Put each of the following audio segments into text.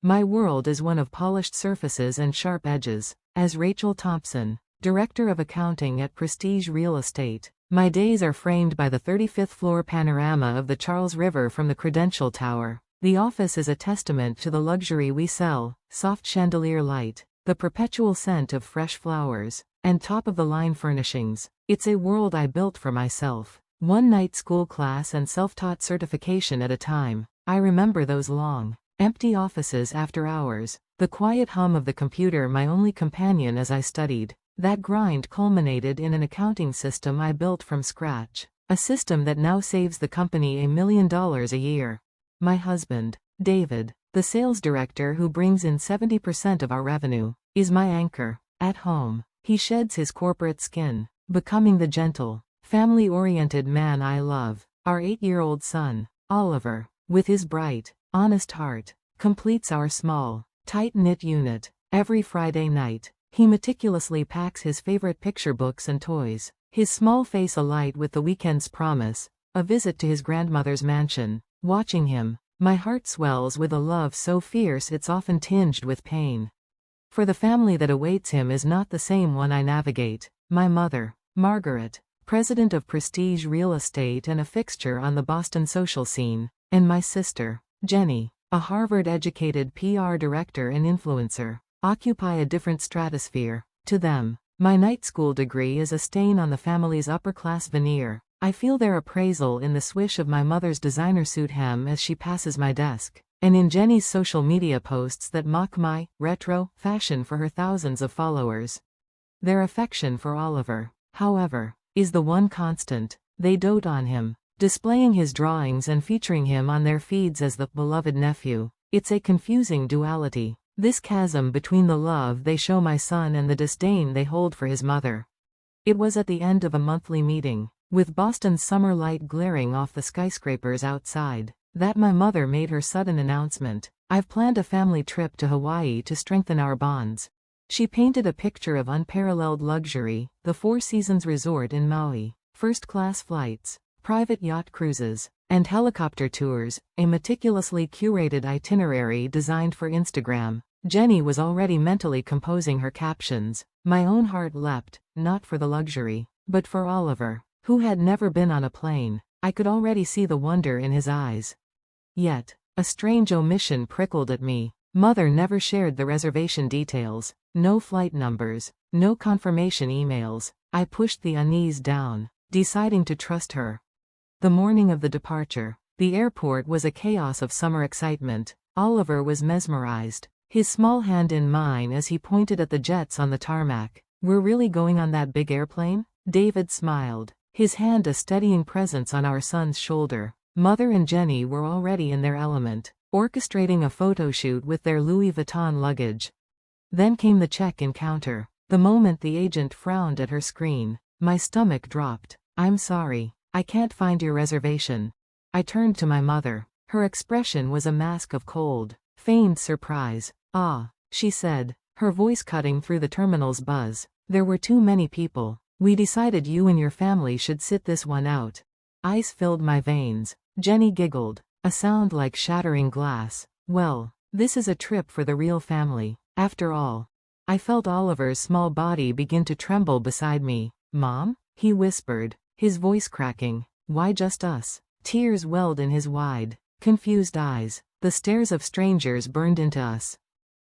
My world is one of polished surfaces and sharp edges. As Rachel Thompson, Director of Accounting at Prestige Real Estate, my days are framed by the 35th floor panorama of the Charles River from the Credential Tower. The office is a testament to the luxury we sell: soft chandelier light, the perpetual scent of fresh flowers, and top-of-the-line furnishings. It's a world I built for myself, one night school class and self-taught certification at a time. I remember those long, empty offices after hours, the quiet hum of the computer my only companion as I studied. That grind culminated in an accounting system I built from scratch, a system that now saves the company $1 million a year. My husband, David, the sales director who brings in 70% of our revenue, is my anchor. At home, he sheds his corporate skin, becoming the gentle, family-oriented man I love. Our 8-year-old son, Oliver, with his bright, honest heart, completes our small, tight-knit unit. Every Friday night, he meticulously packs his favorite picture books and toys, his small face alight with the weekend's promise, a visit to his grandmother's mansion. Watching him, my heart swells with a love so fierce it's often tinged with pain. For the family that awaits him is not the same one I navigate. My mother, Margaret, president of Prestige Real Estate and a fixture on the Boston social scene, and my sister, Jenny, a Harvard-educated PR director and influencer, occupy a different stratosphere. To them, my night school degree is a stain on the family's upper-class veneer. I feel their appraisal in the swish of my mother's designer suit hem as she passes my desk, and in Jenny's social media posts that mock my retro fashion for her thousands of followers. Their affection for Oliver, however, is the one constant. They dote on him, displaying his drawings and featuring him on their feeds as the beloved nephew. It's a confusing duality, this chasm between the love they show my son and the disdain they hold for his mother. It was at the end of a monthly meeting, with Boston's summer light glaring off the skyscrapers outside, that my mother made her sudden announcement: "I've planned a family trip to Hawaii to strengthen our bonds." She painted a picture of unparalleled luxury, the Four Seasons Resort in Maui, first-class flights, private yacht cruises, and helicopter tours, a meticulously curated itinerary designed for Instagram. Jenny was already mentally composing her captions. My own heart leapt, not for the luxury, but for Oliver, who had never been on a plane. I could already see the wonder in his eyes. Yet, a strange omission prickled at me. Mother never shared the reservation details, no flight numbers, no confirmation emails. I pushed the unease down, deciding to trust her. The morning of the departure, the airport was a chaos of summer excitement. Oliver was mesmerized, his small hand in mine as he pointed at the jets on the tarmac. "We're really going on that big airplane?" David smiled, his hand a steadying presence on our son's shoulder. Mother and Jenny were already in their element, orchestrating a photo shoot with their Louis Vuitton luggage. Then came the check-in counter. The moment the agent frowned at her screen, my stomach dropped. "I'm sorry, I can't find your reservation." I turned to my mother. Her expression was a mask of cold, feigned surprise. "Ah," she said, her voice cutting through the terminal's buzz. "There were too many people. We decided you and your family should sit this one out." Ice filled my veins. Jenny giggled, a sound like shattering glass. "Well, this is a trip for the real family, after all." I felt Oliver's small body begin to tremble beside me. "Mom?" he whispered, his voice cracking. "Why just us?" Tears welled in his wide, confused eyes. The stares of strangers burned into us.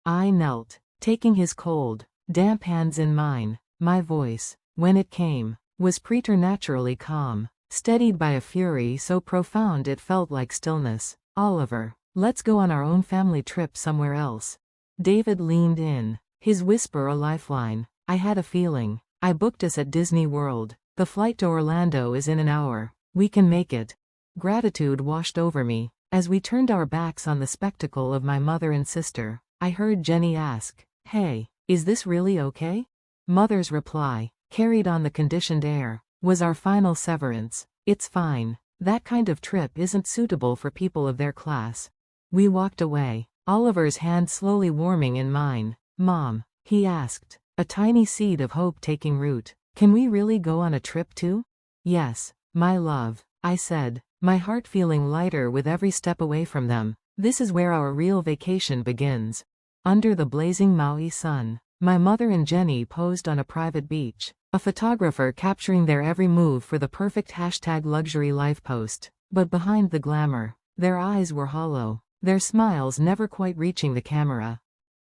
I knelt, taking his cold, damp hands in mine. My voice, when it came, was preternaturally calm, steadied by a fury so profound it felt like stillness. "Oliver, let's go on our own family trip somewhere else." David leaned in, his whisper a lifeline. "I had a feeling. I booked us at Disney World. The flight to Orlando is in an hour. We can make it." Gratitude washed over me. As we turned our backs on the spectacle of my mother and sister, I heard Jenny ask, "Hey, is this really okay?" Mother's reply, carried on the conditioned air, was our final severance. "It's fine. That kind of trip isn't suitable for people of their class." We walked away, Oliver's hand slowly warming in mine. "Mom," he asked, a tiny seed of hope taking root, "can we really go on a trip too?" "Yes, my love," I said, my heart feeling lighter with every step away from them. This is where our real vacation begins. Under the blazing Maui sun, my mother and Jenny posed on a private beach, a photographer capturing their every move for the perfect #luxury life post. But behind the glamour, their eyes were hollow, their smiles never quite reaching the camera.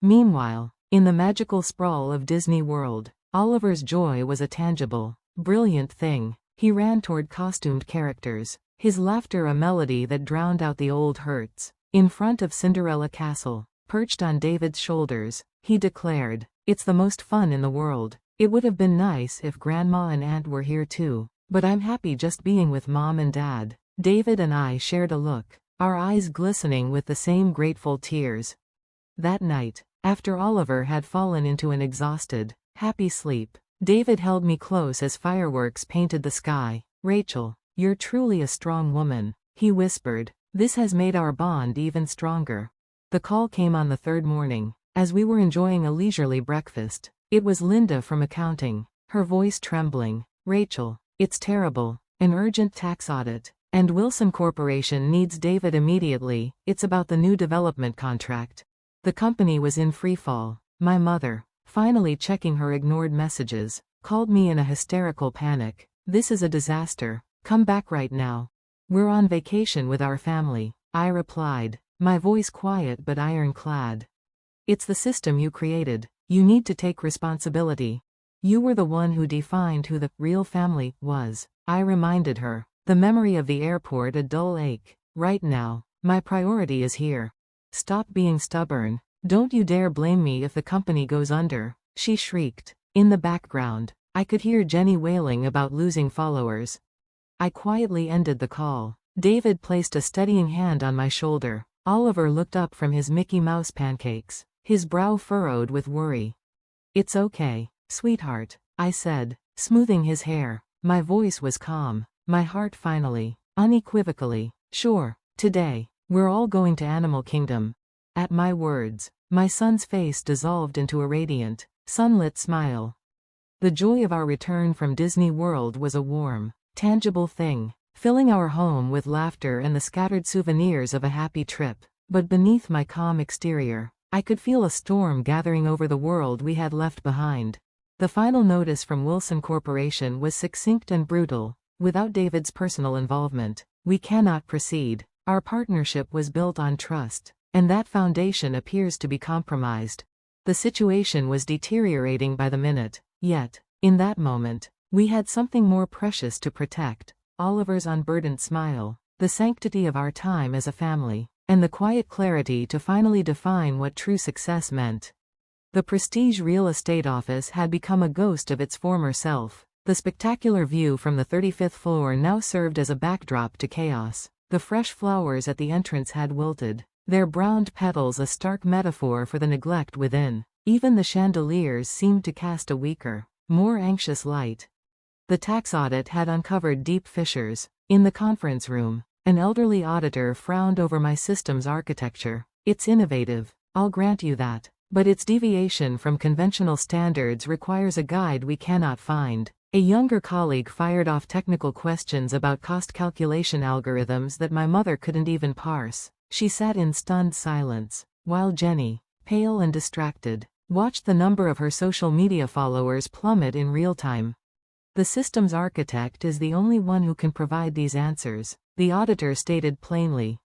Meanwhile, in the magical sprawl of Disney World, Oliver's joy was a tangible, brilliant thing. He ran toward costumed characters, his laughter a melody that drowned out the old hurts. In front of Cinderella Castle, perched on David's shoulders, he declared, "It's the most fun in the world. It would have been nice if Grandma and Aunt were here too, but I'm happy just being with Mom and Dad." David and I shared a look, our eyes glistening with the same grateful tears. That night, after Oliver had fallen into an exhausted, happy sleep, David held me close as fireworks painted the sky. "Rachel, you're truly a strong woman," he whispered. "This has made our bond even stronger." The call came on the third morning, as we were enjoying a leisurely breakfast. It was Linda from accounting, her voice trembling. "Rachel, it's terrible. An urgent tax audit, and Wilson Corporation needs David immediately. It's about the new development contract." The company was in freefall. My mother, finally checking her ignored messages, called me in a hysterical panic. "This is a disaster. Come back right now." "We're on vacation with our family," I replied, my voice quiet but ironclad. "It's the system you created. You need to take responsibility. You were the one who defined who the real family was," I reminded her, the memory of the airport a dull ache. "Right now, my priority is here." "Stop being stubborn. Don't you dare blame me if the company goes under," she shrieked. In the background, I could hear Jenny wailing about losing followers. I quietly ended the call. David placed a steadying hand on my shoulder. Oliver looked up from his Mickey Mouse pancakes, his brow furrowed with worry. "It's okay, sweetheart," I said, smoothing his hair. My voice was calm, my heart finally, unequivocally, sure. "Today, we're all going to Animal Kingdom." At my words, my son's face dissolved into a radiant, sunlit smile. The joy of our return from Disney World was a warm, tangible thing, filling our home with laughter and the scattered souvenirs of a happy trip. But beneath my calm exterior, I could feel a storm gathering over the world we had left behind. The final notice from Wilson Corporation was succinct and brutal. "Without David's personal involvement, we cannot proceed. Our partnership was built on trust, and that foundation appears to be compromised." The situation was deteriorating by the minute, yet, in that moment, we had something more precious to protect: Oliver's unburdened smile, the sanctity of our time as a family, and the quiet clarity to finally define what true success meant. The Prestige real estate office had become a ghost of its former self. The spectacular view from the 35th floor now served as a backdrop to chaos. The fresh flowers at the entrance had wilted, their browned petals a stark metaphor for the neglect within. Even the chandeliers seemed to cast a weaker, more anxious light. The tax audit had uncovered deep fissures. In the conference room, an elderly auditor frowned over my system's architecture. "It's innovative, I'll grant you that, but its deviation from conventional standards requires a guide we cannot find." A younger colleague fired off technical questions about cost calculation algorithms that my mother couldn't even parse. She sat in stunned silence, while Jenny, pale and distracted, watched the number of her social media followers plummet in real time. "The system's architect is the only one who can provide these answers," the auditor stated plainly.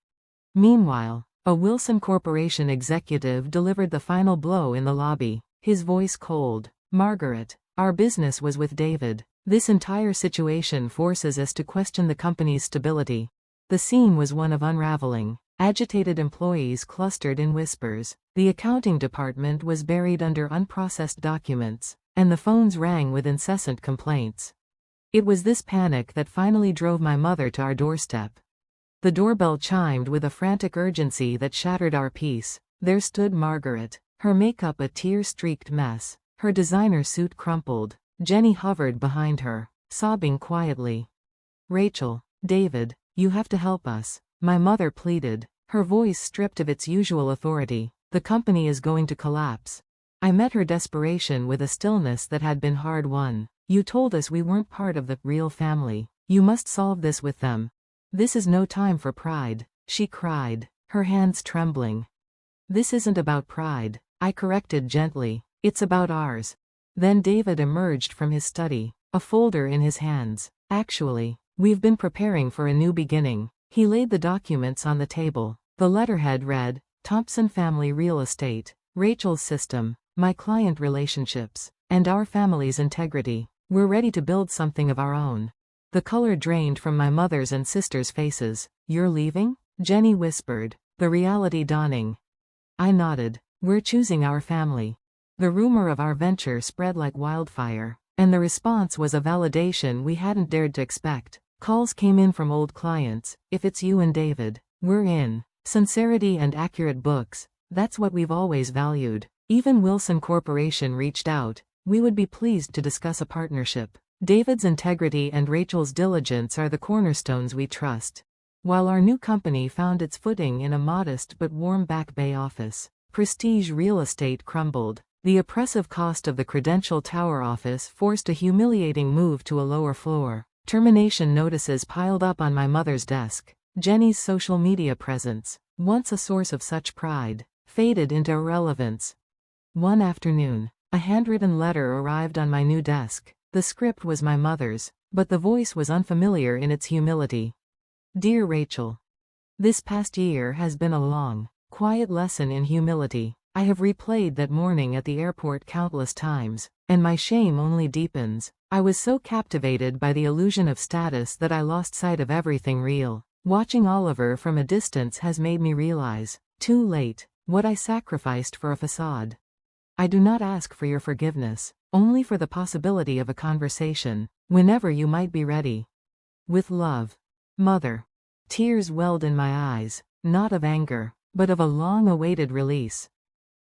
Meanwhile, a Wilson Corporation executive delivered the final blow in the lobby, his voice cold. "Margaret, our business was with David. This entire situation forces us to question the company's stability." The scene was one of unraveling. Agitated employees clustered in whispers. The accounting department was buried under unprocessed documents, and the phones rang with incessant complaints. It was this panic that finally drove my mother to our doorstep. The doorbell chimed with a frantic urgency that shattered our peace. There stood Margaret, her makeup a tear-streaked mess, her designer suit crumpled. Jenny hovered behind her, sobbing quietly. "Rachel, David, you have to help us," my mother pleaded, her voice stripped of its usual authority. "The company is going to collapse." I met her desperation with a stillness that had been hard-won. "You told us we weren't part of the real family. You must solve this with them." "This is no time for pride," she cried. her hands trembling. "This isn't about pride," I corrected gently. "It's about ours." Then David emerged from his study, a folder in his hands. "Actually, we've been preparing for a new beginning." He laid the documents on the table. The letterhead read, "Thompson Family Real Estate, Rachel's System, My Client Relationships, and Our Family's Integrity. We're ready to build something of our own." The color drained from my mother's and sister's faces. "You're leaving?" Jenny whispered, the reality dawning. I nodded. "We're choosing our family." The rumor of our venture spread like wildfire, and the response was a validation we hadn't dared to expect. Calls came in from old clients. "If it's you and David, we're in." Sincerity and accurate books, that's what we've always valued. Even Wilson Corporation reached out. We would be pleased to discuss a partnership. David's integrity and Rachel's diligence are the cornerstones we trust. While our new company found its footing in a modest but warm Back Bay office, Prestige Real Estate crumbled. The oppressive cost of the Credential Tower office forced a humiliating move to a lower floor. Termination notices piled up on my mother's desk. Jenny's social media presence, once a source of such pride, faded into irrelevance. One afternoon, a handwritten letter arrived on my new desk. The script was my mother's, but the voice was unfamiliar in its humility. "Dear Rachel, this past year has been a long, quiet lesson in humility. I have replayed that morning at the airport countless times, and my shame only deepens. I was so captivated by the illusion of status that I lost sight of everything real. Watching Oliver from a distance has made me realize, too late, what I sacrificed for a facade. I do not ask for your forgiveness, only for the possibility of a conversation, whenever you might be ready. With love, Mother." Tears welled in my eyes, not of anger, but of a long-awaited release.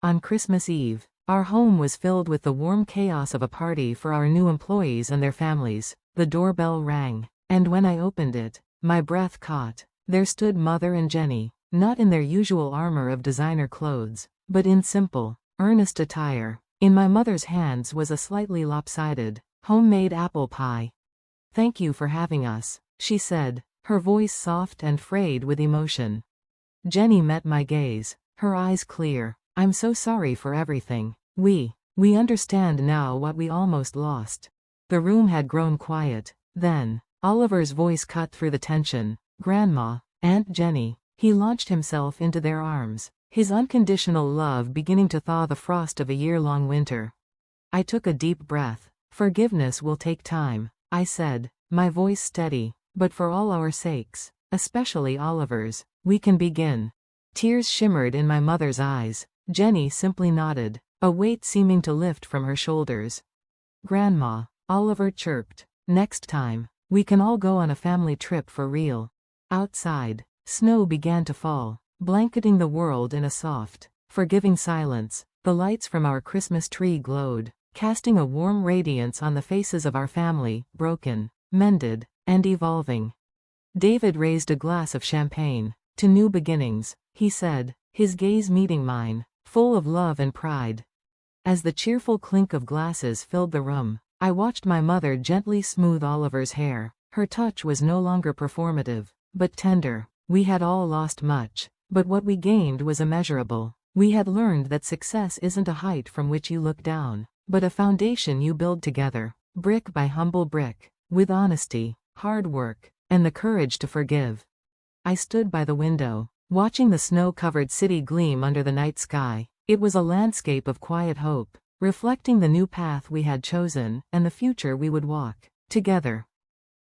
On Christmas Eve, our home was filled with the warm chaos of a party for our new employees and their families. The doorbell rang, and when I opened it, my breath caught. There stood Mother and Jenny, not in their usual armor of designer clothes, but in simple, earnest attire. In my mother's hands was a slightly lopsided, homemade apple pie. "Thank you for having us," she said, her voice soft and frayed with emotion. Jenny met my gaze, her eyes clear. "I'm so sorry for everything. We understand now what we almost lost." The room had grown quiet. Then, Oliver's voice cut through the tension. "Grandma, Aunt Jenny." He launched himself into their arms, his unconditional love beginning to thaw the frost of a year-long winter. I took a deep breath. "Forgiveness will take time," I said, my voice steady. "But for all our sakes, especially Oliver's, we can begin." Tears shimmered in my mother's eyes. Jenny simply nodded, a weight seeming to lift from her shoulders. "Grandma," Oliver chirped, "next time, we can all go on a family trip for real." Outside, snow began to fall, blanketing the world in a soft, forgiving silence. The lights from our Christmas tree glowed, casting a warm radiance on the faces of our family, broken, mended, and evolving. David raised a glass of champagne. "To new beginnings," he said, his gaze meeting mine, full of love and pride. As the cheerful clink of glasses filled the room, I watched my mother gently smooth Oliver's hair. Her touch was no longer performative, but tender. We had all lost much, but what we gained was immeasurable. We had learned that success isn't a height from which you look down, but a foundation you build together, brick by humble brick, with honesty, hard work, and the courage to forgive. I stood by the window, watching the snow-covered city gleam under the night sky. It was a landscape of quiet hope, reflecting the new path we had chosen and the future we would walk together.